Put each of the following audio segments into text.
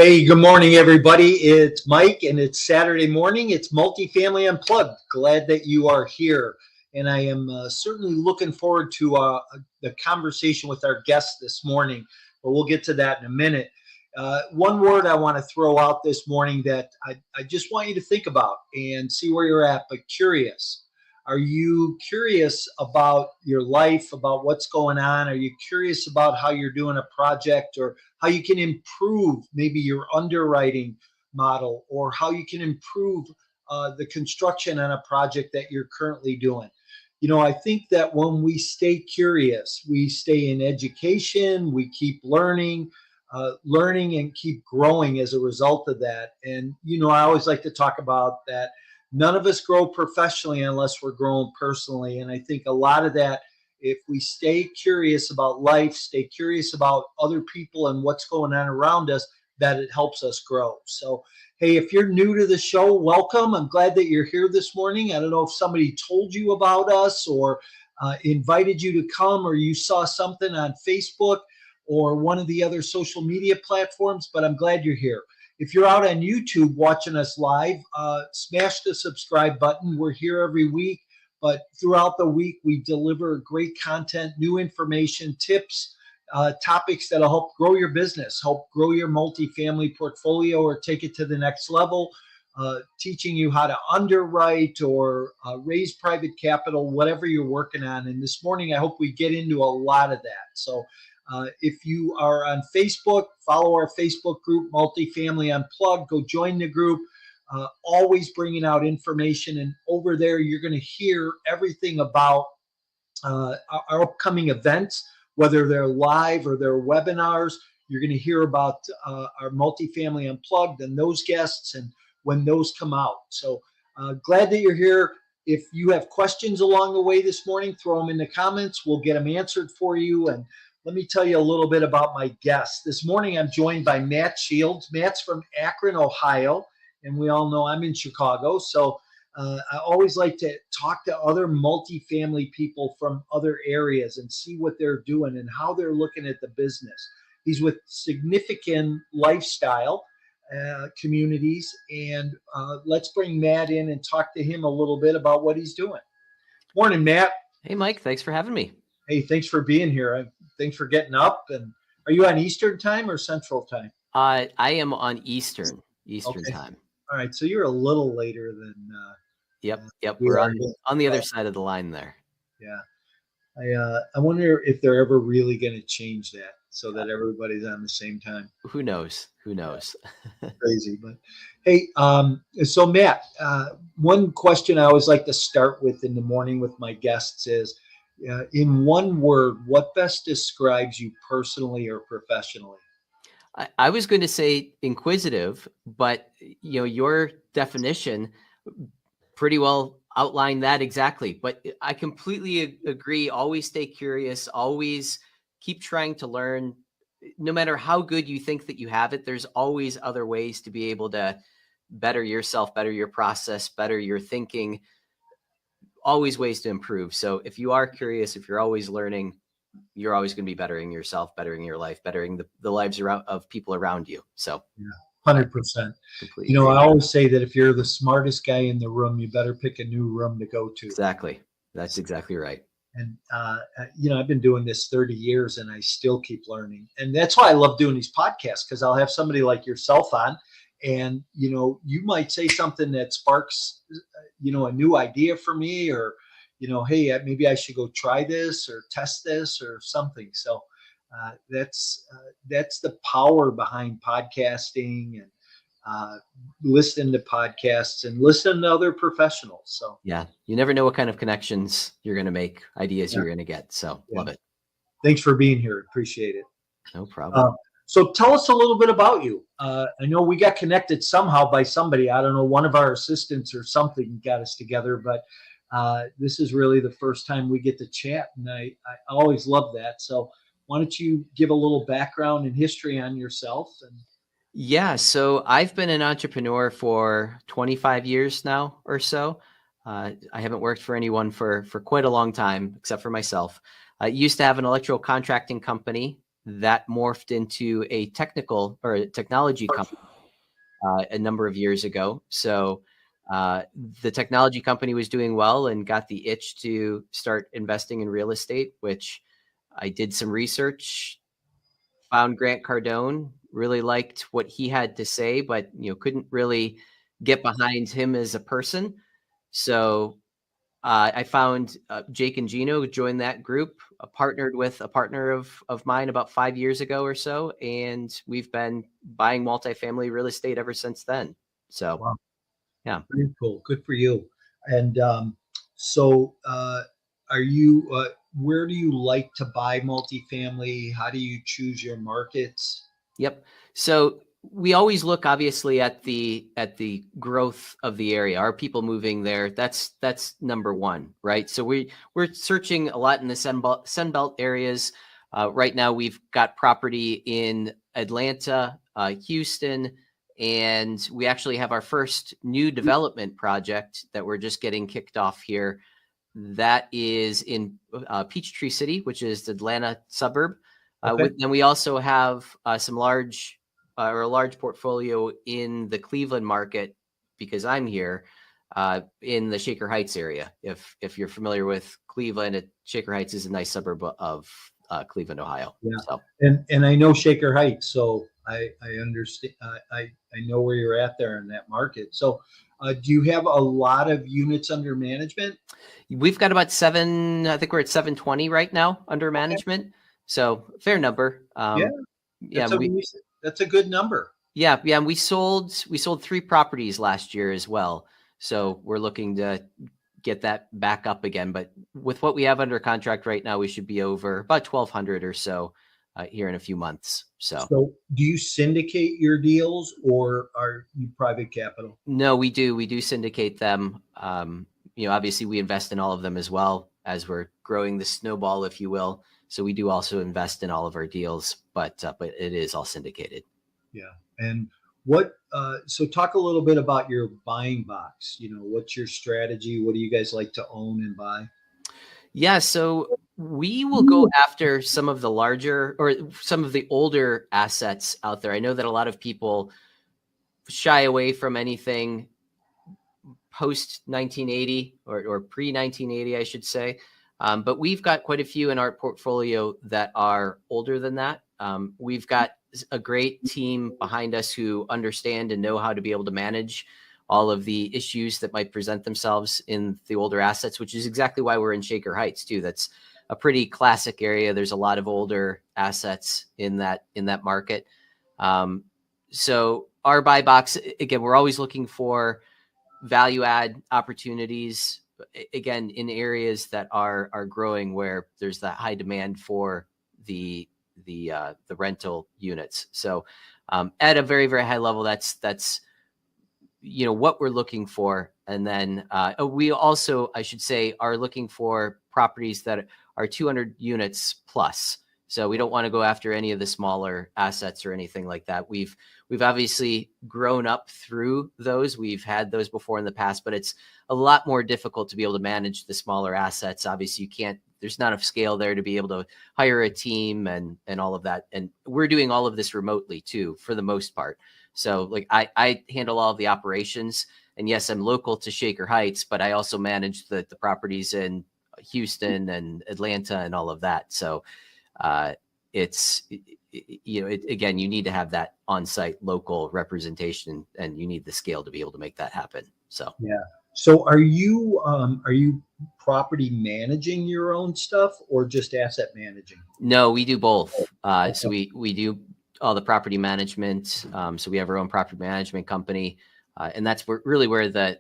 Hey, good morning, everybody. It's Mike, and it's Saturday morning. It's Multifamily Unplugged. Glad that you are here. And I am certainly looking forward to the conversation with our guest this morning, but we'll get to that in a minute. One word I want to throw out this morning that I just want you to think about and see where you're at, but curious. Are you curious about your life, about what's going on? Are you curious about how you're doing a project or how you can improve maybe your underwriting model or how you can improve the construction on a project that you're currently doing? You know, I think that when we stay curious, we stay in education, we keep learning and keep growing as a result of that. And, you know, I always like to talk about that none of us grow professionally unless we're growing personally. And I think a lot of that, if we stay curious about life, stay curious about other people and what's going on around us, that it helps us grow. So, hey, if you're new to the show, welcome. I'm glad that you're here this morning. I don't know if somebody told you about us or invited you to come, or you saw something on Facebook or one of the other social media platforms, but I'm glad you're here. If you're out on YouTube watching us live, smash the subscribe button. We're here every week, but throughout the week, we deliver great content, new information, tips, topics that'll help grow your business, help grow your multifamily portfolio or take it to the next level, teaching you how to underwrite or raise private capital, whatever you're working on. And this morning, I hope we get into a lot of that. So if you are on Facebook, follow our Facebook group, Multifamily Unplugged. Go join the group. Always bringing out information. And over there, you're going to hear everything about our upcoming events, whether they're live or they're webinars. You're going to hear about our Multifamily Unplugged and those guests and when those come out. So glad that you're here. If you have questions along the way this morning, throw them in the comments. We'll get them answered for you. And let me tell you a little bit about my guest. This morning, I'm joined by Matt Shields. Matt's from Akron, Ohio, and we all know I'm in Chicago. So I always like to talk to other multifamily people from other areas and see what they're doing and how they're looking at the business. He's with significant lifestyle communities, and let's bring Matt in and talk to him a little bit about what he's doing. Morning, Matt. Hey, Mike. Thanks for having me. Hey, thanks for being here. Thanks for getting up. And are you on Eastern time or Central time? I am on Eastern time. All right. So you're a little later than. Yep. We're on the other side of the line there. Yeah. I wonder if they're ever really going to change that so that everybody's on the same time. Who knows? Crazy. But hey, so Matt, one question I always like to start with in the morning with my guests is, in one word, what best describes you personally or professionally? I was going to say inquisitive, but you know, your definition pretty well outlined that exactly. But I completely agree. Always stay curious. Always keep trying to learn. No matter how good you think that you have it, there's always other ways to be able to better yourself, better your process, better your thinking. Always ways to improve. So if you are curious, if you're always learning, you're always going to be bettering yourself, bettering your life, bettering the lives of people around you. So 100%. Completely. You know, I always say that if you're the smartest guy in the room, you better pick a new room to go to. Exactly. That's exactly right. And, you know, I've been doing this 30 years and I still keep learning. And that's why I love doing these podcasts, because I'll have somebody like yourself on. And, you know, you might say something that sparks, you know, a new idea for me, or, you know, hey, maybe I should go try this or test this or something. So that's the power behind podcasting and listening to podcasts and listening to other professionals. So yeah, you never know what kind of connections you're going to make, ideas you're going to get. So love it. Thanks for being here. Appreciate it. No problem. So tell us a little bit about you. I know we got connected somehow by somebody. I don't know, one of our assistants or something got us together, but this is really the first time we get to chat, and I always love that. So why don't you give a little background and history on yourself? And yeah, so I've been an entrepreneur for 25 years now or so. I haven't worked for anyone for quite a long time, except for myself. I used to have an electrical contracting company that morphed into a technical or a technology company a number of years ago. So the technology company was doing well and got the itch to start investing in real estate, which I did some research, found Grant Cardone, really liked what he had to say, but couldn't really get behind him as a person. So I found Jake and Gino, joined that group, partnered with a partner of mine about 5 years ago or so, and we've been buying multifamily real estate ever since then. So, Wow, yeah. very cool. Good for you. And so, are you? Where do you like to buy multifamily? How do you choose your markets? Yep. So we always look obviously at the growth of the area. Are people moving there? That's number one, right? So we're searching a lot in the Sun Belt areas. Right now we've got property in Atlanta, Houston, and we actually have our first new development project that we're just getting kicked off here. That is in Peachtree City, which is the Atlanta suburb. Okay. Then we also have some large or a large portfolio in the Cleveland market because I'm here in the Shaker Heights area. If you're familiar with Cleveland, Shaker Heights is a nice suburb of Cleveland, Ohio. Yeah, So and I know Shaker Heights, so I understand. I know where you're at there in that market. So, do you have a lot of units under management? we've got about seven. I think we're at 720 right now under Okay. management. So fair number. Yeah, Yeah, that's a that's a good number. Yeah, and we sold 3 properties last year as well. So we're looking to get that back up again. But with what we have under contract right now, we should be over about 1,200 or so here in a few months. So So, do you syndicate your deals or are you private capital? no, we do syndicate them. Obviously we invest in all of them as well as we're growing the snowball, if you will. So we do also invest in all of our deals, but it is all syndicated. Yeah. And what, so talk a little bit about your buying box. What's your strategy? What do you guys like to own and buy? Yeah, so we will go after some of the larger or some of the older assets out there. I know that a lot of people shy away from anything post 1980 or pre 1980, I should say. But we've got quite a few in our portfolio that are older than that. We've got a great team behind us who understand and know how to be able to manage all of the issues that might present themselves in the older assets, which is exactly why we're in Shaker Heights too. That's a pretty classic area. There's a lot of older assets in that market. So our buy box, again, we're always looking for value add opportunities, again, in areas that are growing where there's that high demand for the rental units. So at a very, very high level, that's what we're looking for. And then we also, I should say, are looking for properties that are 200 units plus. So we don't want to go after any of the smaller assets or anything like that. We've obviously grown up through those. We've had those before in the past, but it's a lot more difficult to be able to manage the smaller assets. Obviously, there's not enough scale there to be able to hire a team and all of that. And we're doing all of this remotely too, for the most part. So like I handle all of the operations, and yes, I'm local to Shaker Heights, but I also manage the properties in Houston and Atlanta and all of that. So it's, again, you need to have that on-site local representation, and you need the scale to be able to make that happen. So, Yeah. So are you property managing your own stuff or just asset managing? no, we do both. So we do all the property management. So we have our own property management company, and that's really where the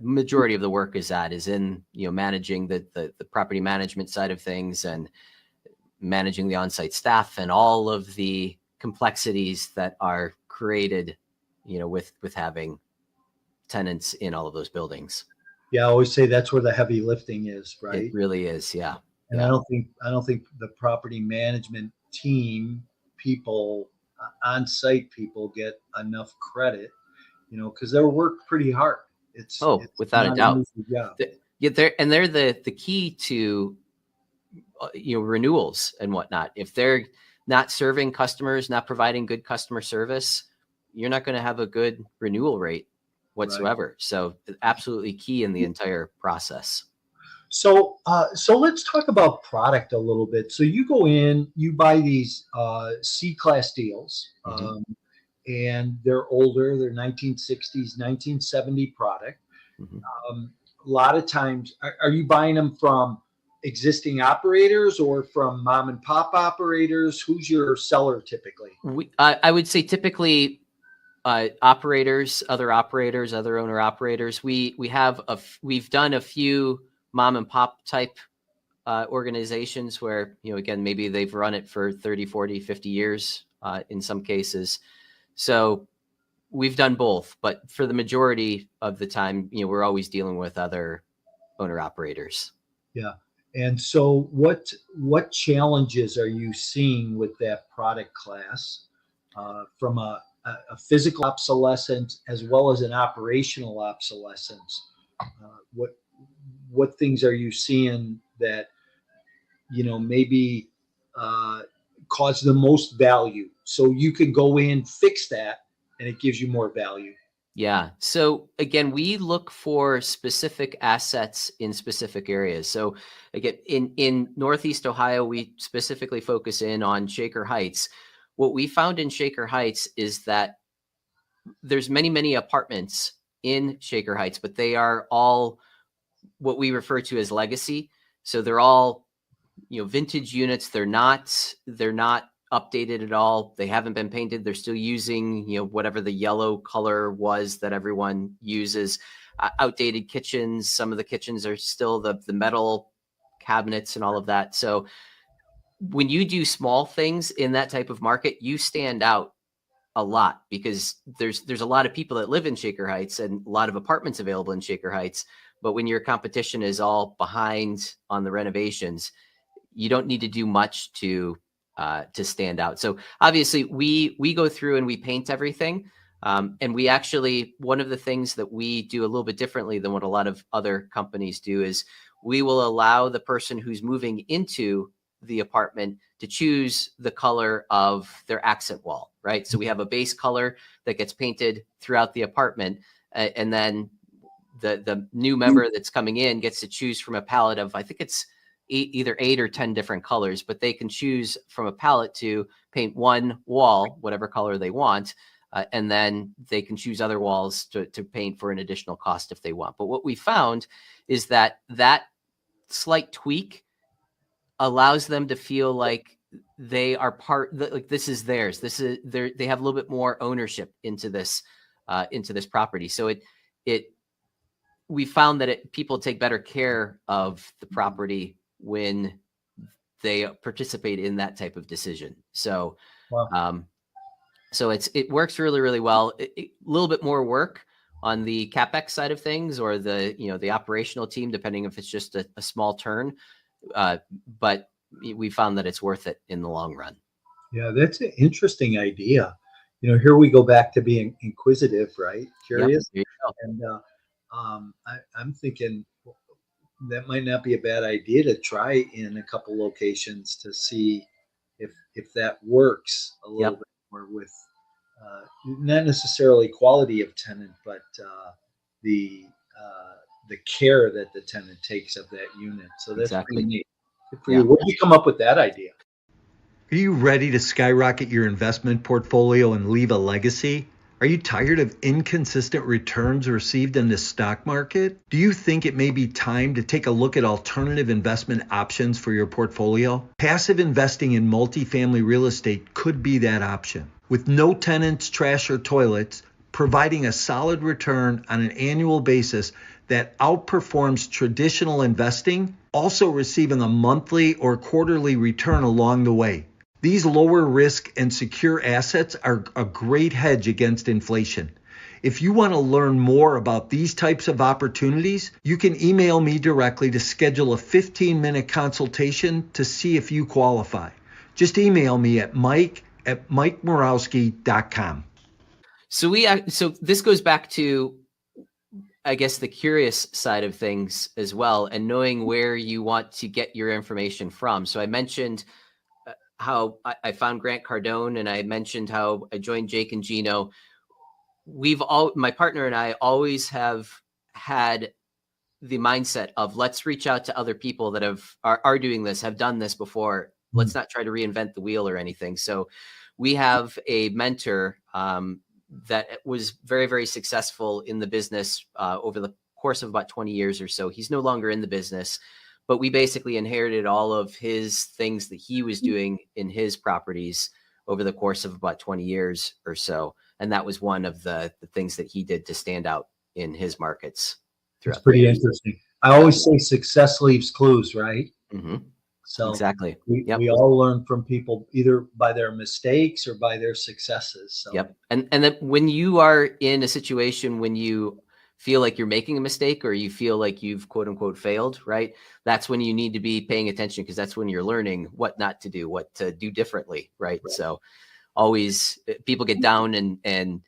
majority of the work is in managing the property management side of things and managing the on-site staff and all of the complexities that are created with having tenants in all of those buildings. Yeah, I always say that's where the heavy lifting is, It right? really is. Yeah. And Yeah. I don't think the property management team people, on-site people, get enough credit, because they're worked pretty hard. It's Without a not doubt. an easy job. They're the key to renewals and whatnot. If they're not serving customers, not providing good customer service, you're not going to have a good renewal rate whatsoever. Right. So absolutely key in the entire process. So let's talk about product a little bit. So you go in, you buy these C-class deals, and they're older. They're 1960s, 1970 product. A lot of times, are you buying them from existing operators or from mom and pop operators? Who's your seller typically? I would say typically operators, other owner operators. We've done a few mom and pop type organizations where, again, maybe they've run it for 30, 40, 50 years in some cases. So we've done both, but for the majority of the time, we're always dealing with other owner operators. Yeah. And so what challenges are you seeing with that product class from a physical obsolescence as well as an operational obsolescence? What things are you seeing that maybe cause the most value, so you can go in, fix that, and it gives you more value? Yeah. So again, we look for specific assets in specific areas. So again, in Northeast Ohio, we specifically focus in on Shaker Heights. What we found in Shaker Heights is that there's many apartments in Shaker Heights, but they are all what we refer to as legacy. So they're all, vintage units. They're not updated at all. They haven't been painted. They're still using, whatever the yellow color was that everyone uses. Outdated kitchens. Some of the kitchens are still the metal cabinets and all of that. So when you do small things in that type of market, you stand out a lot because there's a lot of people that live in Shaker Heights and a lot of apartments available in Shaker Heights. But when your competition is all behind on the renovations, you don't need to do much to stand out. So obviously we go through and we paint everything. And we actually, one of the things that we do a little bit differently than what a lot of other companies do is we will allow the person who's moving into the apartment to choose the color of their accent wall, right? So we have a base color that gets painted throughout the apartment. And then the new member that's coming in gets to choose from a palette of, I think it's either 8 or 10 different colors, but they can choose from a palette to paint one wall, whatever color they want. And then they can choose other walls to paint for an additional cost if they want. But what we found is that slight tweak allows them to feel like they are like this is theirs. They have a little bit more ownership into this property. So we found that people take better care of the property when they participate in that type of decision. So, wow. So it works really, really well. A little bit more work on the CapEx side of things, or the operational team, depending if it's just a small turn. But we found that it's worth it in the long run. Yeah, that's an interesting idea. Here we go back to being inquisitive, right? Curious. Yep, and I'm thinking that might not be a bad idea to try in a couple locations to see if that works a little bit more with not necessarily quality of tenant, but the care that the tenant takes of that unit. So that's pretty neat. Good for you. Where did you come up with that idea? Are you ready to skyrocket your investment portfolio and leave a legacy? Are you tired of inconsistent returns received in the stock market? Do you think it may be time to take a look at alternative investment options for your portfolio? Passive investing in multifamily real estate could be that option. With no tenants, trash, or toilets, providing a solid return on an annual basis that outperforms traditional investing, also receiving a monthly or quarterly return along the way. These lower risk and secure assets are a great hedge against inflation. If you want to learn more about these types of opportunities, you can email me directly to schedule a 15-minute consultation to see if you qualify. Just email me at mike@mikemorawski.com. So this goes back to, I guess, the curious side of things as well, and knowing where you want to get your information from. So I mentioned how I found Grant Cardone, and I mentioned how I joined Jake and Gino. My partner and I always have had the mindset of let's reach out to other people that are doing this, have done this before. Let's not try to reinvent the wheel or anything. So we have a mentor that was very, very successful in the business over the course of about 20 years or so. He's no longer in the business, but we basically inherited all of his things that he was doing in his properties over the course of about 20 years or so. And that was one of the things that he did to stand out in his markets. It's pretty interesting. I always say success leaves clues, right? Mm-hmm. So exactly. We all learn from people either by their mistakes or by their successes. So. Yep. And then when you are in a situation when you feel like you're making a mistake or you feel like you've quote unquote failed, right? That's when you need to be paying attention, because that's when you're learning what not to do, what to do differently, right? So always people get down and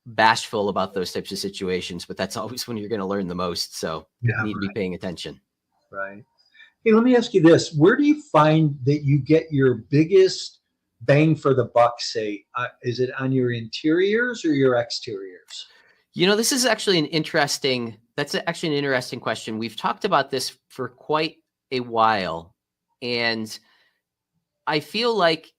bashful about those types of situations, but that's always when you're going to learn the most. So you need to be paying attention. Right. Hey, let me ask you this. Where do you find that you get your biggest bang for the buck, say? Is it on your interiors or your exteriors? This is actually an interesting question. We've talked about this for quite a while. And I feel like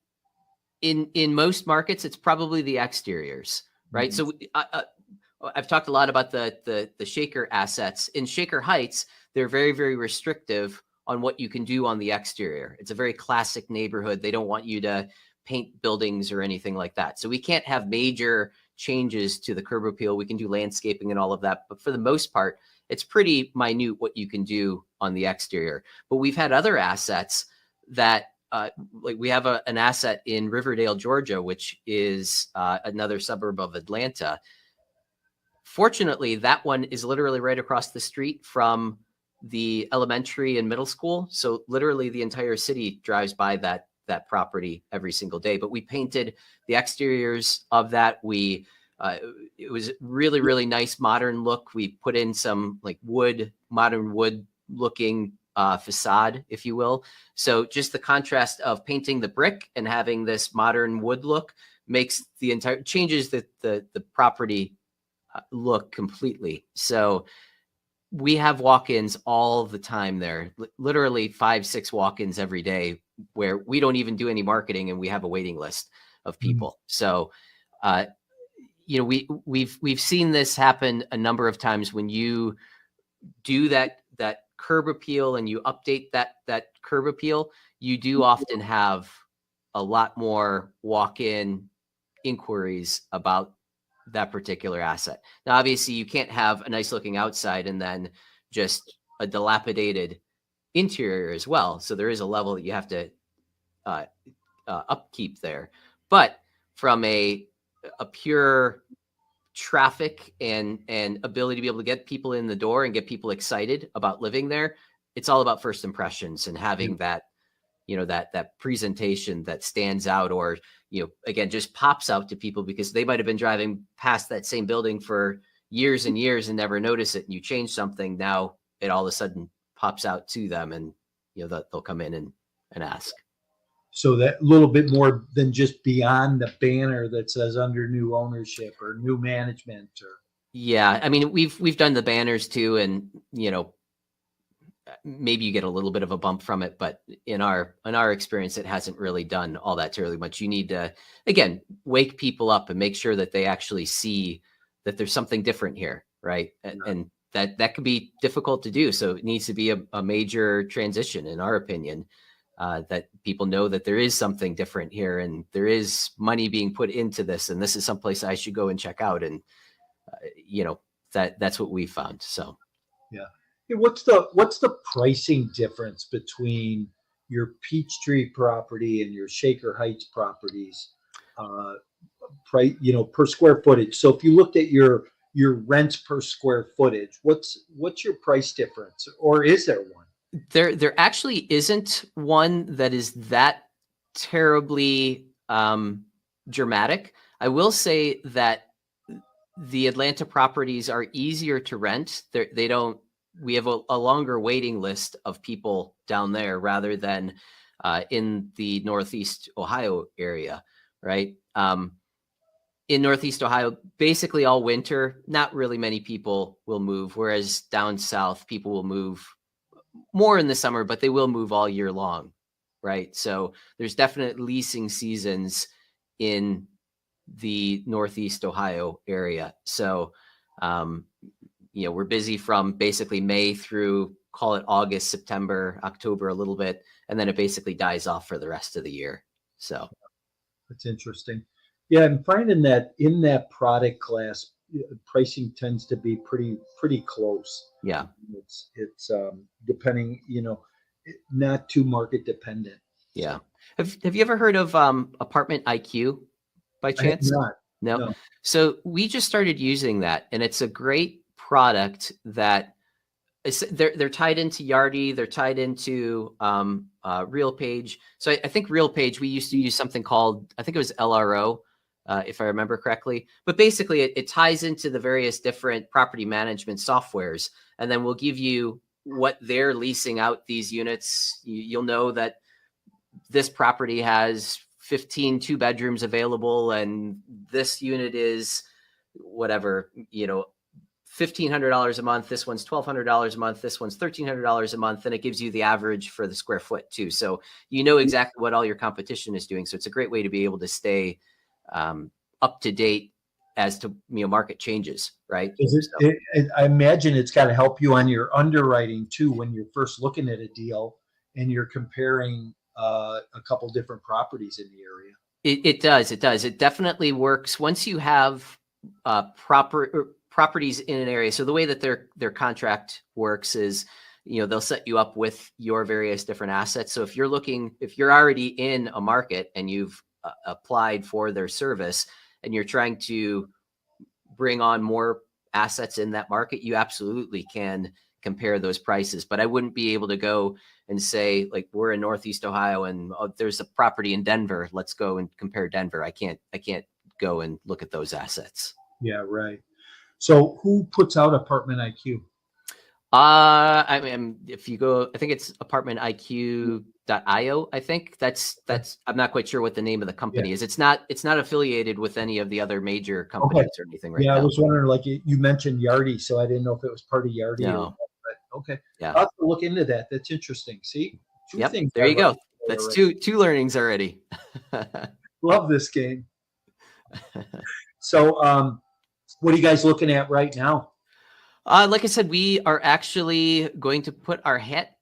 in most markets, it's probably the exteriors, right? Mm-hmm. So I've talked a lot about the Shaker assets. In Shaker Heights, they're very, very restrictive on what you can do on the exterior. It's a very classic neighborhood. They don't want you to paint buildings or anything like that. So we can't have major changes to the curb appeal. We can do landscaping and all of that. But for the most part, it's pretty minute what you can do on the exterior. But we've had other assets that, like we have an asset in Riverdale, Georgia, which is another suburb of Atlanta. Fortunately, that one is literally right across the street from the elementary and middle school. So literally the entire city drives by that property every single day. But we painted the exteriors of that. It was really, really nice modern look. We put in some like modern wood looking facade, if you will. So just the contrast of painting the brick and having this modern wood look makes changes the property look completely. So we have walk-ins all the time there, literally 5-6 walk-ins every day, where we don't even do any marketing and we have a waiting list of people. So, we've seen this happen a number of times. When you do that curb appeal and you update that curb appeal, you do often have a lot more walk-in inquiries about that particular asset. Now, obviously, you can't have a nice looking outside and then just a dilapidated interior as well. So there is a level that you have to upkeep there. But from a pure traffic and ability to be able to get people in the door and get people excited about living there, it's all about first impressions and having that presentation that stands out, or again, just pops out to people because they might have been driving past that same building for years and years and never notice it. And you change something, now it all of a sudden pops out to them, and they'll come in and ask. So that little bit more than just beyond the banner that says under new ownership or new management, or. Yeah, I mean, we've done the banners too, and maybe you get a little bit of a bump from it, but in our experience, it hasn't really done all that terribly much. You need to, again, wake people up and make sure that they actually see that there's something different here, right? And that can be difficult to do. So it needs to be a major transition, in our opinion, that people know that there is something different here, and there is money being put into this, and this is someplace I should go and check out. And that's what we found. So, yeah. What's the pricing difference between your Peachtree property and your Shaker Heights properties, per square footage? So if you looked at your rents per square footage, what's your price difference, or is there one? There actually isn't one that is that terribly dramatic. I will say that the Atlanta properties are easier to rent. We have a longer waiting list of people down there, rather than in the Northeast Ohio area, right? In Northeast Ohio, basically all winter, not really many people will move, whereas down south, people will move more in the summer, but they will move all year long, right? So there's definite leasing seasons in the Northeast Ohio area. So, we're busy from basically May through, call it August, September, October a little bit, and then it basically dies off for the rest of the year. So That's interesting. Yeah, I'm finding that in that product class, pricing tends to be pretty close. yeah. It's depending, not too market dependent. Yeah. Have you ever heard of Apartment IQ by I have chance? not. No. No. So we just started using that, and it's a great product that they're tied into Yardi, they're tied into RealPage. So I think RealPage, we used to use something called, I think it was LRO, if I remember correctly. But basically, it ties into the various different property management softwares, and then we'll give you what they're leasing out these units. You'll know that this property has 15 2-bedrooms available, and this unit is whatever, $1,500 a month. This one's $1,200 a month. This one's $1,300 a month. And it gives you the average for the square foot too. So you know exactly what all your competition is doing. So it's a great way to be able to stay up to date as to market changes, right? I imagine it's got to help you on your underwriting too when you're first looking at a deal and you're comparing a couple different properties in the area. It does. It definitely works once you have properties in an area. So the way that their contract works is, they'll set you up with your various different assets. So if you're already in a market and you've applied for their service and you're trying to bring on more assets in that market, you absolutely can compare those prices. But I wouldn't be able to go and say, like, we're in Northeast Ohio and there's a property in Denver, let's go and compare Denver. I can't go and look at those assets. Yeah, right. So who puts out Apartment IQ? I mean, if you go, I think it's apartmentiq.io. I think that's, I'm not quite sure what the name of the company is. It's not affiliated with any of the other major companies or anything right now. I was wondering, like you mentioned Yardi, so I didn't know if it was part of Yardi. No. Okay. Yeah. I'll have to look into that. That's interesting. See? Two things. There you go. That's two learnings already. Love this game. So, what are you guys looking at right now? Like I said, we are actually going to put our hat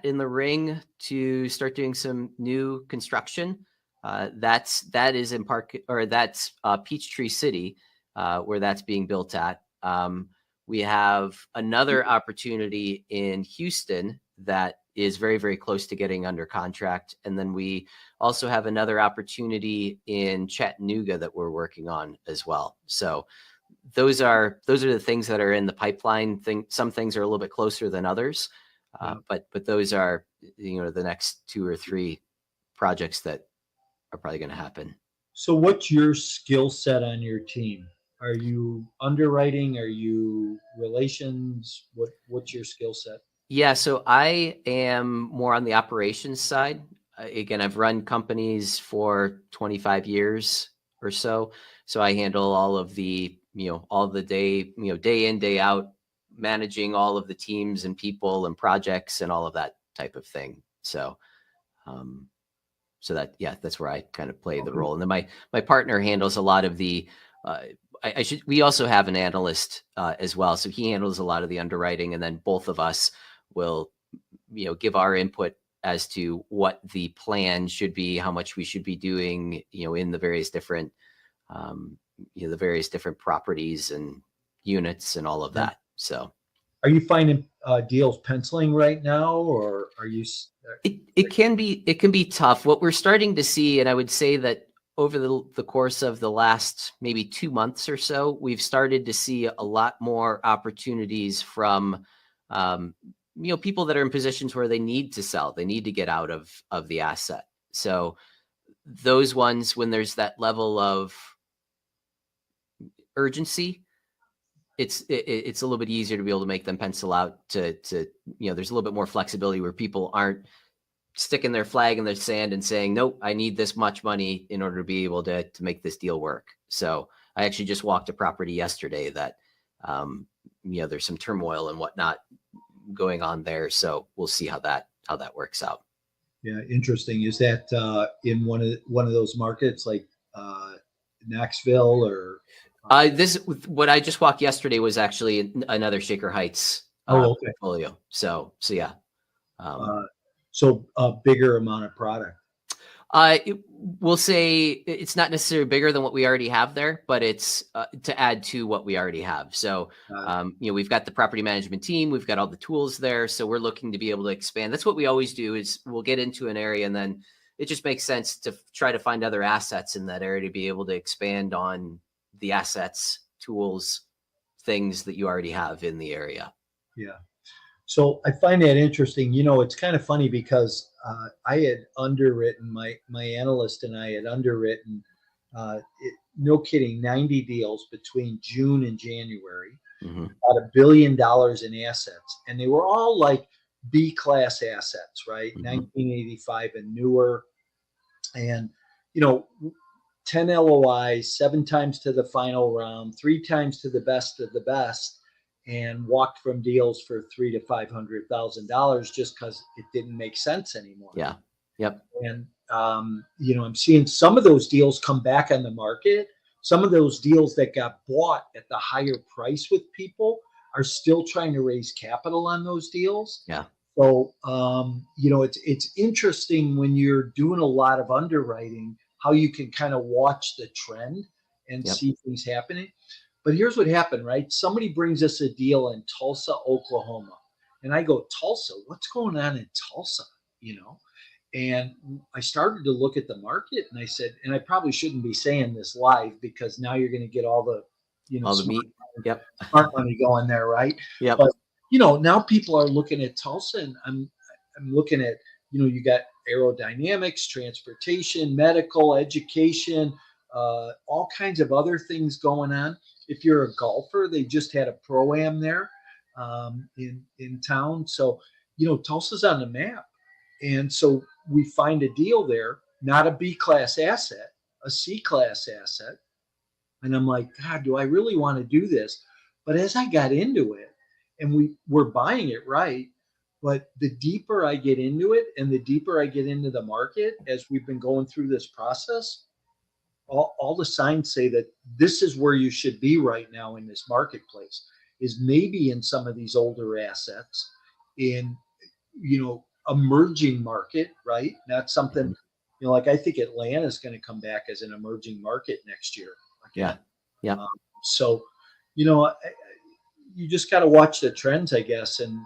in the ring to start doing some new construction. That's Peachtree City, where that's being built at. We have another opportunity in Houston that is very, very close to getting under contract. And then we also have another opportunity in Chattanooga that we're working on as well. So those are the things that are in the pipeline. Some things are a little bit closer than others, but those are, the next 2 or 3 projects that are probably going to happen. So what's your skill set on your team? Are you underwriting? Are you relations? What's your skill set? Yeah, so I am more on the operations side. Again, I've run companies for 25 years or so. So I handle all of the, all the day in, day out, managing all of the teams and people and projects and all of that type of thing. So, that's where I kind of play the role. And then my partner handles a lot of the, we also have an analyst as well. So he handles a lot of the underwriting, and then both of us will, give our input as to what the plan should be, how much we should be doing, in the various different, the various different properties and units and all of that. So, are you finding deals penciling right now, or are you? It can be tough. What we're starting to see, and I would say that over the course of the last maybe 2 months or so, we've started to see a lot more opportunities from, people that are in positions where they need to sell, they need to get out of the asset. So those ones, when there's that level of urgency, it's a little bit easier to be able to make them pencil out to there's a little bit more flexibility where people aren't sticking their flag in the sand and saying, nope, I need this much money in order to be able to make this deal work. So I actually just walked a property yesterday that, there's some turmoil and whatnot going on there. So we'll see how that works out. Yeah, interesting. Is that in one of those markets like Knoxville or? What I just walked yesterday was actually another Shaker Heights Okay. portfolio. So yeah. So a bigger amount of product. We'll say it's not necessarily bigger than what we already have there, but it's to add to what we already have. So, we've got the property management team, we've got all the tools there. So we're looking to be able to expand. That's what we always do is we'll get into an area and then it just makes sense to try to find other assets in that area to be able to expand on the assets, tools, things that you already have in the area. Yeah. So I find that interesting. It's kind of funny because I had underwritten, my analyst and I had underwritten, no kidding, 90 deals between June and January, about $1 billion in assets. And they were all like B-class assets, right? 1985 and newer. And, 10 LOIs, 7 times to the final round, 3 times to the best of the best, and walked from deals for $300,000 to $500,000 just because it didn't make sense anymore. Yeah. Yep. And I'm seeing some of those deals come back on the market. Some of those deals that got bought at the higher price with people are still trying to raise capital on those deals. Yeah. So it's interesting when you're doing a lot of underwriting how you can kind of watch the trend and see things happening. But here's what happened, right? Somebody brings us a deal in Tulsa, Oklahoma. And I go, Tulsa, what's going on in Tulsa? And I started to look at the market and I said, and I probably shouldn't be saying this live because now you're going to get all the, all the meat. Yep. Smart money going there, right? Yep. But, now people are looking at Tulsa and I'm looking at, you got aerodynamics, transportation, medical, education, all kinds of other things going on. If you're a golfer, they just had a pro-am there in town. So, Tulsa's on the map. And so we find a deal there, not a B-class asset, a C-class asset. And I'm like, God, do I really want to do this? But as I got into it, and we're buying it right, but the deeper I get into it and the deeper I get into the market as we've been going through this process, all the signs say that this is where you should be right now in this marketplace, is maybe in some of these older assets in, emerging market, right? Not something, like I think Atlanta is going to come back as an emerging market next year. Again. Yeah. So, you just got to watch the trends, I guess, and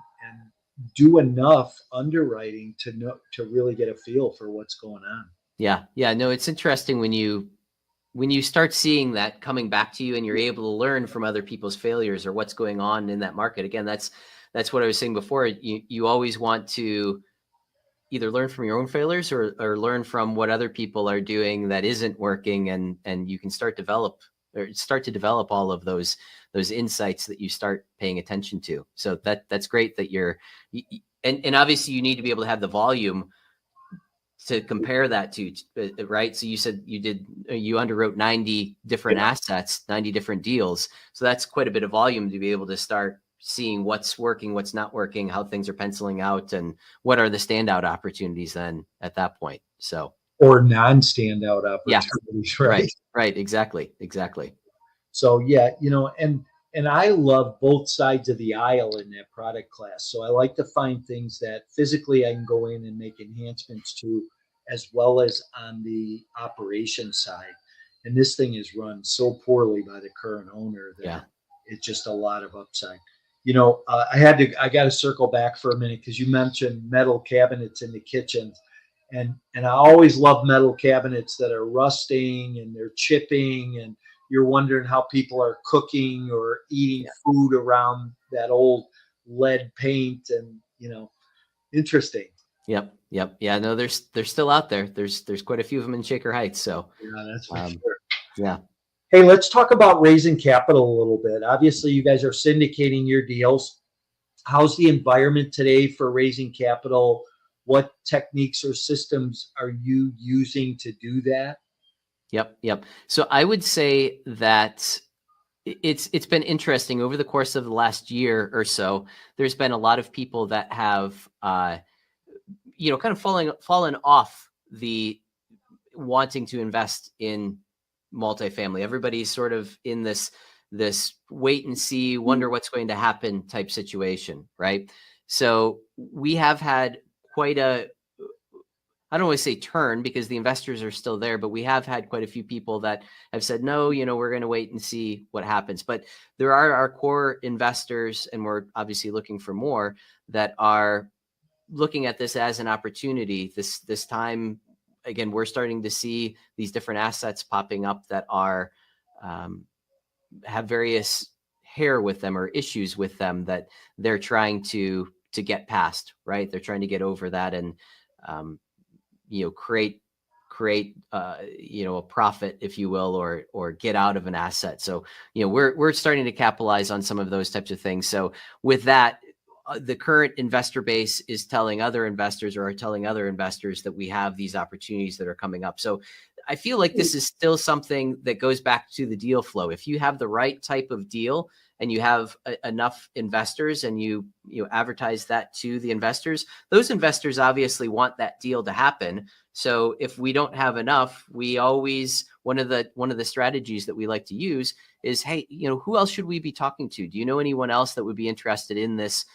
do enough underwriting to really get a feel for what's going on. Yeah. Yeah. No, it's interesting when you start seeing that coming back to you and you're able to learn from other people's failures or what's going on in that market. Again, that's what I was saying before. You always want to either learn from your own failures or learn from what other people are doing that isn't working. And you can start to develop all of those insights that you start paying attention to. So that's great that and obviously you need to be able to have the volume to compare that to, right? So you said you underwrote 90 different assets, 90 different deals. So that's quite a bit of volume to be able to start seeing what's working, what's not working, how things are penciling out, and what are the standout opportunities then at that point. So, or non-standout opportunities, right? Right. Exactly. So and I love both sides of the aisle in that product class. So I like to find things that physically I can go in and make enhancements to, as well as on the operation side. And this thing is run so poorly by the current owner that it's just a lot of upside. I got to circle back for a minute because you mentioned metal cabinets in the kitchens. And I always love metal cabinets that are rusting and they're chipping and you're wondering how people are cooking or eating food around that old lead paint and, interesting. Yep. Yeah, no, they're still out there. There's quite a few of them in Shaker Heights. So yeah, that's for sure. Yeah. Hey, let's talk about raising capital a little bit. Obviously, you guys are syndicating your deals. How's the environment today for raising capital? what techniques or systems are you using to do that? Yep. So I would say that it's been interesting over the course of the last year or so. There's been a lot of people that have kind of fallen off the wanting to invest in multifamily. Everybody's sort of in this wait and see, wonder what's going to happen type situation, right? So we have had quite a, I don't want to say turn, because the investors are still there, but we have had quite a few people that have said, no, we're going to wait and see what happens. But there are our core investors, and we're obviously looking for more, that are looking at this as an opportunity. This time, again, we're starting to see these different assets popping up that are have various hair with them or issues with them that they're trying to get past, right? They're trying to get over that and create a profit, if you will, or get out of an asset. So we're starting to capitalize on some of those types of things. So with that, the current investor base is telling other investors, or are telling other investors, that we have these opportunities that are coming up. So I feel like this is still something that goes back to the deal flow. If you have the right type of deal and you have enough investors, and you advertise that to the investors, those investors obviously want that deal to happen. So if we don't have enough, we always, one of the strategies that we like to use is, hey, who else should we be talking to? Do you know anyone else that would be interested in this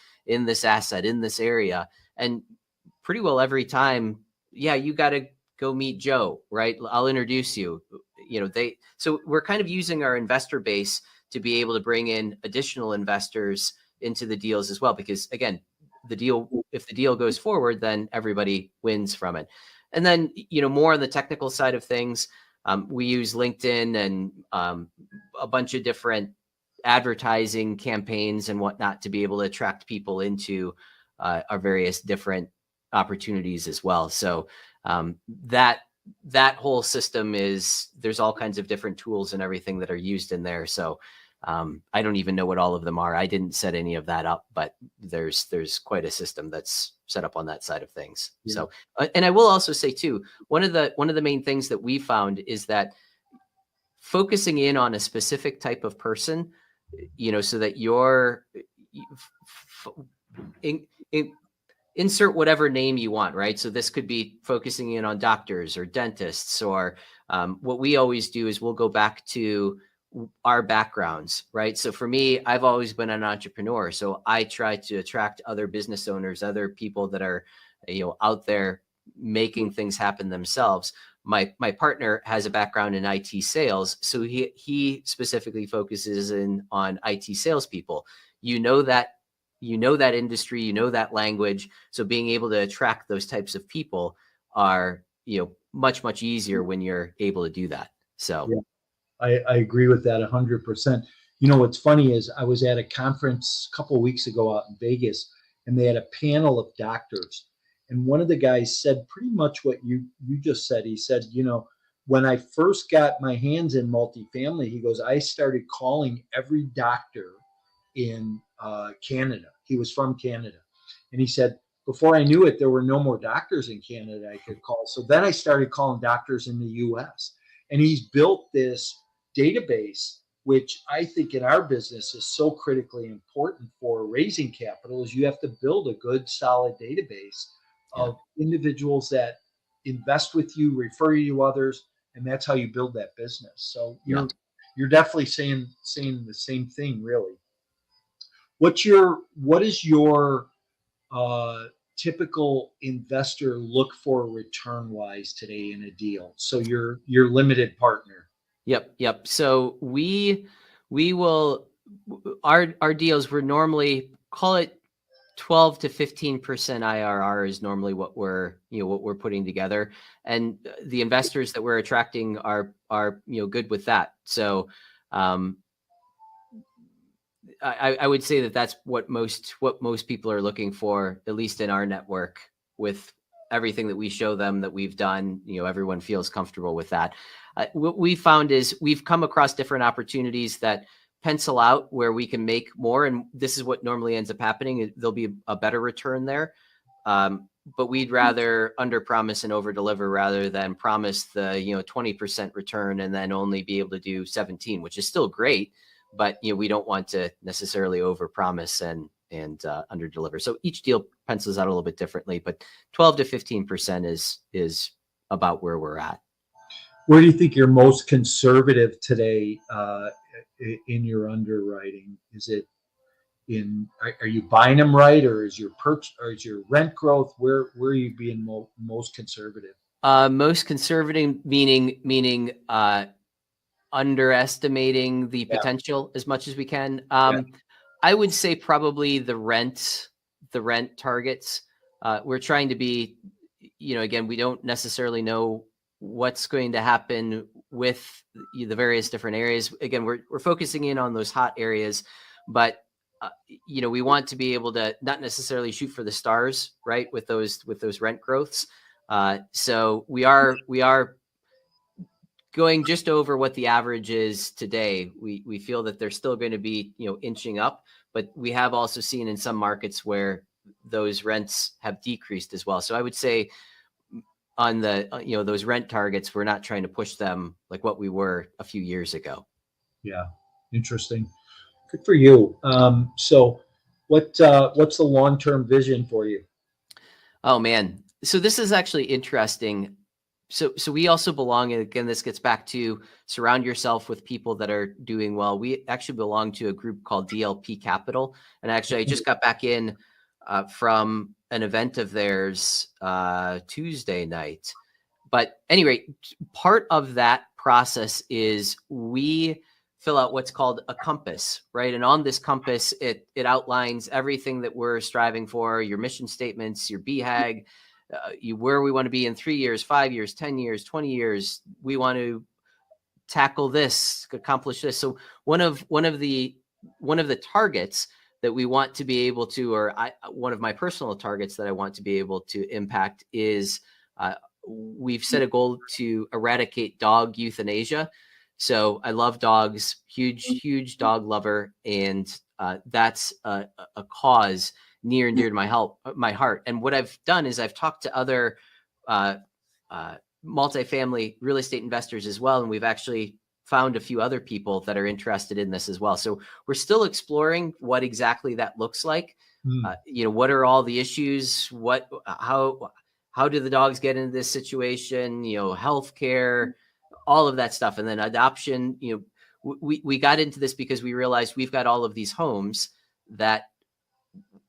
asset, in this area? And pretty well every time, yeah, you got to go meet Joe, right? I'll introduce you. So we're kind of using our investor base to be able to bring in additional investors into the deals as well, because again, if the deal goes forward, then everybody wins from it. And then, more on the technical side of things, we use LinkedIn and a bunch of different advertising campaigns and whatnot to be able to attract people into our various different opportunities as well. So that whole system there's all kinds of different tools and everything that are used in there. So I don't even know what all of them are. I didn't set any of that up, but there's quite a system that's set up on that side of things. Yeah. So, and I will also say too, one of the main things that we found is that focusing in on a specific type of person, so that insert whatever name you want, right? So this could be focusing in on doctors or dentists, or what we always do is we'll go back to our backgrounds, right? So for me, I've always been an entrepreneur. So I try to attract other business owners, other people that are, out there making things happen themselves. My partner has a background in IT sales. So he specifically focuses on IT salespeople. That industry, that language. So being able to attract those types of people are, much, much easier when you're able to do that. So yeah. I agree with that 100%. What's funny is I was at a conference a couple of weeks ago out in Vegas, and they had a panel of doctors. And one of the guys said pretty much what you just said. He said, when I first got my hands in multifamily, he goes, I started calling every doctor in Canada. He was from Canada. And he said, before I knew it, there were no more doctors in Canada I could call. So then I started calling doctors in the US. And he's built this database, which I think in our business is so critically important for raising capital, is you have to build a good, solid database of individuals that invest with you, refer you to others, and that's how you build that business. So you're definitely saying the same thing, really. What is your typical investor look for return wise today in a deal? So your limited partner. Yep. So we will, our deals, we're normally, call it 12 to 15% IRR is normally what we're putting together. And the investors that we're attracting are good with that. So I would say that that's what most people are looking for, at least in our network. With everything that we show them that we've done, everyone feels comfortable with that. What we found is we've come across different opportunities that pencil out where we can make more, and this is what normally ends up happening. There'll be a better return there. But we'd rather under promise and over deliver rather than promise the 20% return and then only be able to do 17, which is still great, but we don't want to necessarily over promise and under deliver. So each deal pencils out a little bit differently, but 12 to 15% is about where we're at. Where do you think you're most conservative today in your underwriting? Is it are you buying them right, or is your rent growth? Where are you being most conservative? Most conservative meaning underestimating the potential as much as we can. I would say probably the rent targets. We're trying to be, again, we don't necessarily know what's going to happen with the various different areas. Again, we're focusing in on those hot areas, but we want to be able to not necessarily shoot for the stars, right? With those rent growths. So we are going just over what the average is today. We feel that they're still going to be, inching up, but we have also seen in some markets where those rents have decreased as well. So I would say on the, those rent targets, we're not trying to push them like what we were a few years ago. Yeah. Interesting. Good for you. So what's the long-term vision for you? Oh man. So this is actually interesting. So we also belong, and again, this gets back to surround yourself with people that are doing well. We actually belong to a group called DLP Capital. And actually I just got back in from an event of theirs Tuesday night. But anyway, part of that process is we fill out what's called a compass, right? And on this compass, it outlines everything that we're striving for, your mission statements, your BHAG, where we want to be in 3 years, 5 years, 10 years, 20 years. We want to tackle this, accomplish this. So one of the targets that we want to be able to, one of my personal targets that I want to be able to impact is we've set a goal to eradicate dog euthanasia. So I love dogs, huge dog lover. And that's a cause near and dear to my heart. And what I've done is I've talked to other multifamily real estate investors as well. And we've actually found a few other people that are interested in this as well. So we're still exploring what exactly that looks like. What are all the issues? How do the dogs get into this situation? Healthcare, all of that stuff. And then adoption, we got into this because we realized we've got all of these homes that,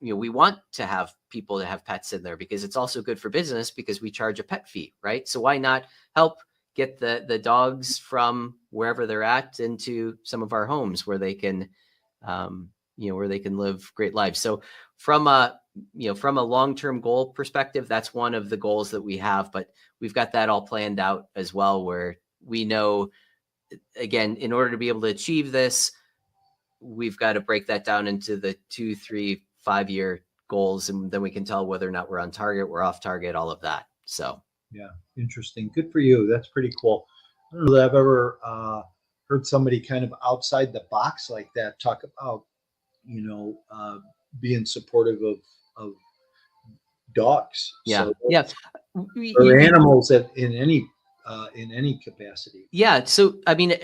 we want to have people to have pets in there because it's also good for business because we charge a pet fee, right? So why not help get the dogs from wherever they're at into some of our homes where they can, where they can live great lives. So from a long-term goal perspective, that's one of the goals that we have, but we've got that all planned out as well, where we know, again, in order to be able to achieve this, we've got to break that down into the 2, 3, 5-year goals. And then we can tell whether or not we're on target, we're off target, all of that. So, yeah, interesting. Good for you. That's pretty cool. I don't know that I've ever heard somebody kind of outside the box like that talk about, being supportive of dogs. Yeah. So yeah. Or animals in any capacity. Yeah. So, I mean,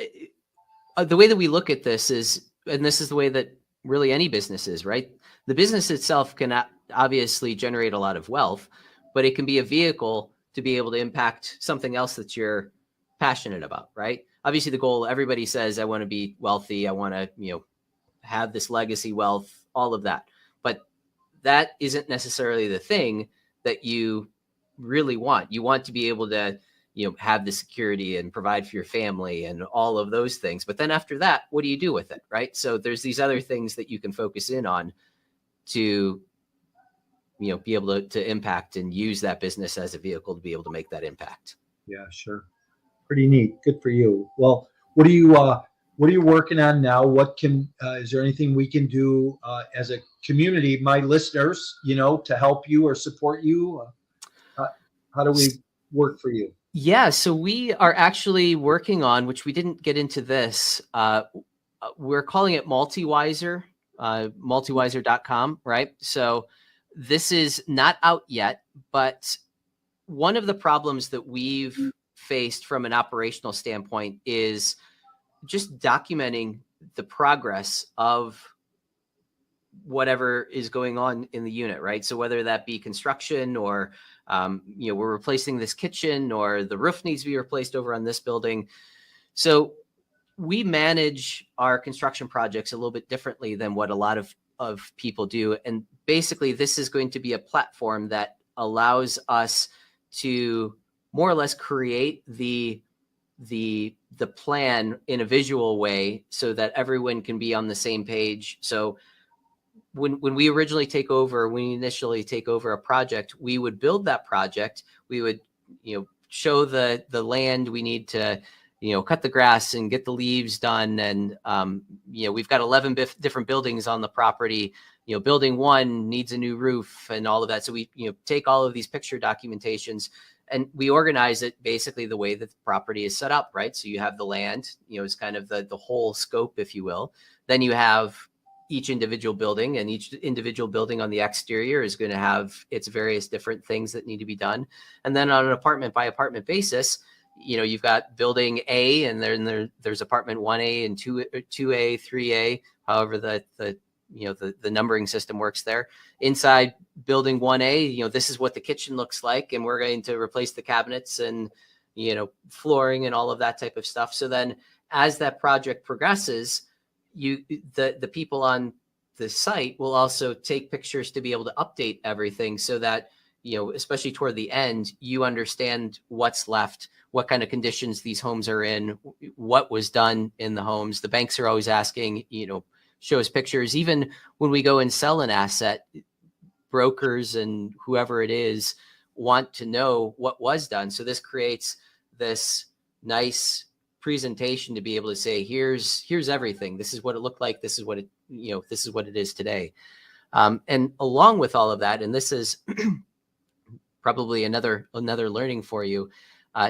the way that we look at this is, and this is the way that really any business is, right? The business itself can obviously generate a lot of wealth, but it can be a vehicle to be able to impact something else that you're passionate about, right? Obviously the goal, everybody says, I want to be wealthy. I want to, have this legacy wealth, all of that. But that isn't necessarily the thing that you really want. You want to be able to, have the security and provide for your family and all of those things. But then after that, what do you do with it? Right. So there's these other things that you can focus in on to, be able to impact and use that business as a vehicle to be able to make that impact. Yeah, sure. Pretty neat. Good for you. Well, what are you working on now? Is there anything we can do as a community, my listeners, to help you or support you? How do we work for you? Yeah, so we are actually working on, which we didn't get into this, we're calling it Multiwiser, multiwiser.com, right? So This is not out yet, but one of the problems that we've faced from an operational standpoint is just documenting the progress of whatever is going on in the unit, right? So whether that be construction or, we're replacing this kitchen or the roof needs to be replaced over on this building. So we manage our construction projects a little bit differently than what a lot of people do. And basically this is going to be a platform that allows us to more or less create the plan in a visual way so that everyone can be on the same page. So when we initially take over a project, we would build that project. We would, show the land we need to, cut the grass and get the leaves done. And, we've got 11 different buildings on the property. Building 1 needs a new roof and all of that. So we, take all of these picture documentations and we organize it basically the way that the property is set up, right? So you have the land, is kind of the whole scope, if you will. Then you have each individual building, and each individual building on the exterior is going to have its various different things that need to be done. And then on an apartment by apartment basis, you've got building A, and then there's apartment 1A and 2A, 3A, however the numbering system works there. Inside building 1A, this is what the kitchen looks like, and we're going to replace the cabinets and, flooring and all of that type of stuff. So then as that project progresses, the people on the site will also take pictures to be able to update everything so that, especially toward the end, you understand what's left, what kind of conditions these homes are in, what was done in the homes. The banks are always asking, show us pictures. Even when we go and sell an asset, brokers and whoever it is want to know what was done. So this creates this nice presentation to be able to say, here's everything. This is what it looked like. This is what it, this is what it is today. And along with all of that, and this is probably another learning for you.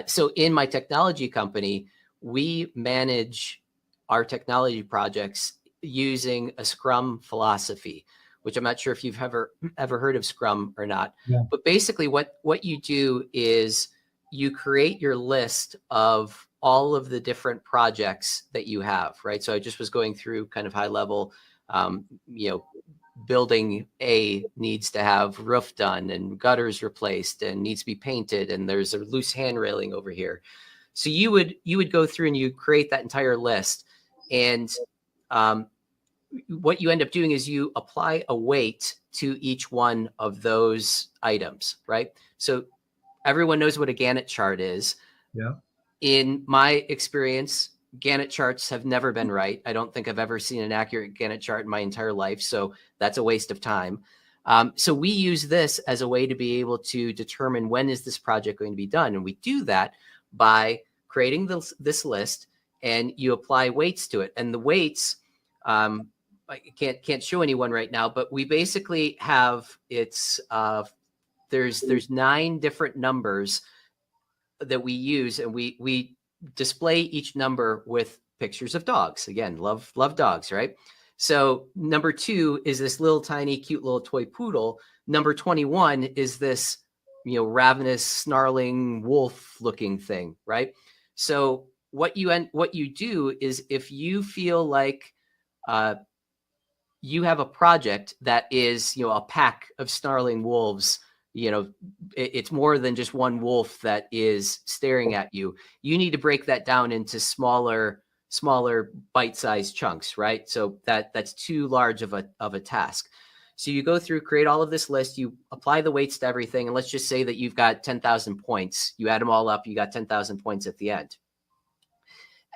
So in my technology company, we manage our technology projects using a Scrum philosophy, which I'm not sure if you've ever heard of Scrum or not. Yeah. But basically what you do is you create your list of all of the different projects that you have, right? So I just was going through kind of high level, building A needs to have roof done and gutters replaced and needs to be painted, and there's a loose hand railing over here. So you would go through and you create that entire list, and what you end up doing is you apply a weight to each one of those items, right? So everyone knows what a Gantt chart is. Yeah. In my experience, Gantt charts have never been right. I don't think I've ever seen an accurate Gantt chart in my entire life. So that's a waste of time. So we use this as a way to be able to determine when is this project going to be done. And we do that by creating this list, and you apply weights to it. And the weights, I can't show anyone right now, but we basically have there's 9 different numbers that we use, and we display each number with pictures of dogs. Again, love dogs, right? So number 2 is this little tiny cute little toy poodle. Number 21 is this, ravenous snarling wolf looking thing, right? So what you do is, if you feel like you have a project that is, a pack of snarling wolves, it's more than just one wolf that is staring at you. You need to break that down into smaller bite-sized chunks, right? So that's too large of a task. So you go through, create all of this list, you apply the weights to everything, and let's just say that you've got 10,000 points. You add them all up, you got 10,000 points at the end.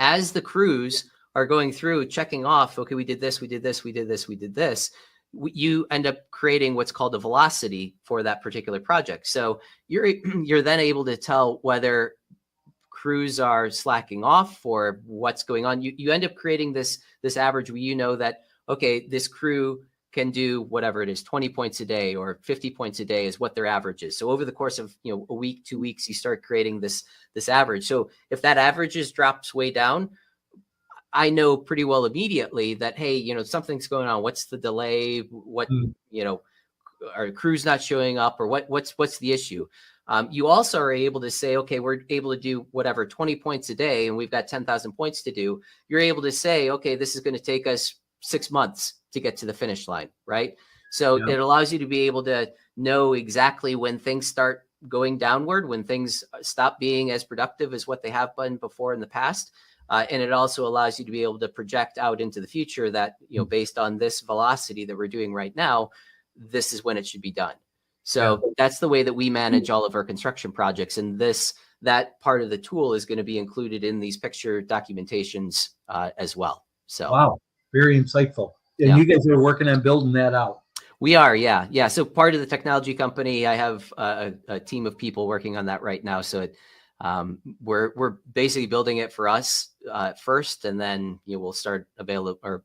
As the crews are going through checking off, okay, we did this, we did this, we did this, we did this, you end up creating what's called a velocity for that particular project. So you're then able to tell whether crews are slacking off or what's going on. You end up creating this average where that, okay, this crew can do whatever it is, 20 points a day or 50 points a day is what their average is. So over the course of a week, 2 weeks, you start creating this average. So if that average drops way down, I know pretty well immediately that, hey, something's going on. What's the delay? What, our crew's not showing up, or what's the issue. You also are able to say, okay, we're able to do whatever 20 points a day, and we've got 10,000 points to do. You're able to say, okay, this is going to take us 6 months to get to the finish line, right? So Yeah. it allows you to be able to know exactly when things start going downward, when things stop being as productive as what they have been before in the past. And it also allows you to be able to project out into the future that, based on this velocity that we're doing right now, this is when it should be done. So that's the way that we manage all of our construction projects. And that part of the tool is going to be included in these picture documentations as well. So wow, very insightful. And you guys are working on building that out. We are, yeah. So part of the technology company, I have a team of people working on that right now. So we're basically building it for us first, and then we'll start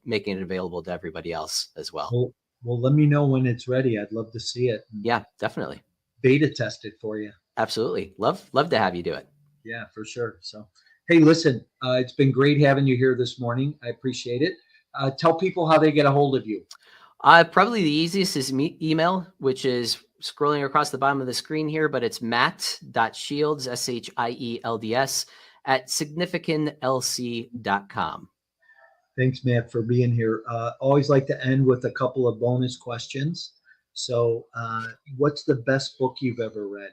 making it available to everybody else as well. Well, let me know when it's ready. I'd love to see it. Yeah, definitely. Beta test it for you. Absolutely. Love to have you do it. Yeah, for sure. So, hey, listen, it's been great having you here this morning. I appreciate it. Tell people how they get a hold of you. Probably the easiest is email, which is scrolling across the bottom of the screen here, but it's matt.shields, SHIELDS, @significantlc.com. Thanks, Matt, for being here. Always like to end with a couple of bonus questions. So what's the best book you've ever read?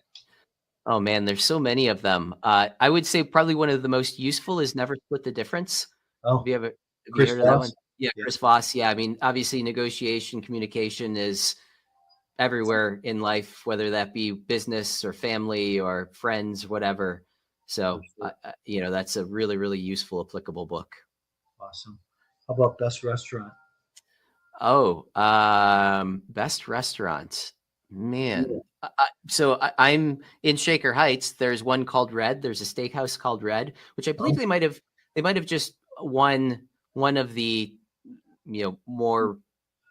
Oh, man, there's so many of them. I would say probably one of the most useful is Never Split the Difference. Oh, have you heard Chris of that one? Voss? Yeah, Chris Voss. Yeah, I mean, obviously negotiation, communication is everywhere in life, whether that be business or family or friends, whatever. So, that's a really, really useful, applicable book. Awesome. How about best restaurant? Oh, best restaurant, man. So I'm in Shaker Heights. There's one called Red. There's a steakhouse called Red, which I believe they might have just won one of the more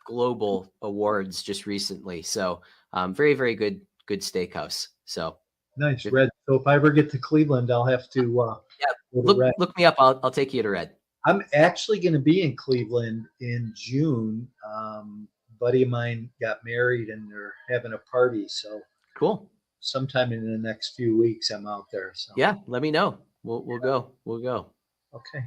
global awards just recently. So very, very good steakhouse. So nice. Red. So if I ever get to Cleveland, I'll have to look me up. I'll take you to Red. I'm actually going to be in Cleveland in June. Buddy of mine got married and they're having a party. So cool. Sometime in the next few weeks, I'm out there. So yeah, let me know. We'll go. Okay.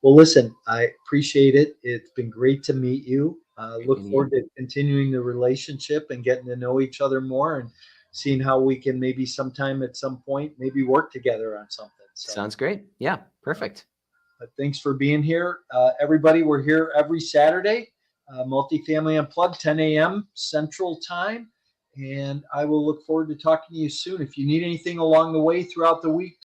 Well, listen, I appreciate it. It's been great to meet you. Look forward to continuing the relationship and getting to know each other more and seeing how we can maybe sometime at some point maybe work together on something. So, sounds great. Yeah, perfect. But thanks for being here. Everybody, we're here every Saturday, Multifamily Unplugged, 10 a.m. Central Time. And I will look forward to talking to you soon. If you need anything along the way throughout the week,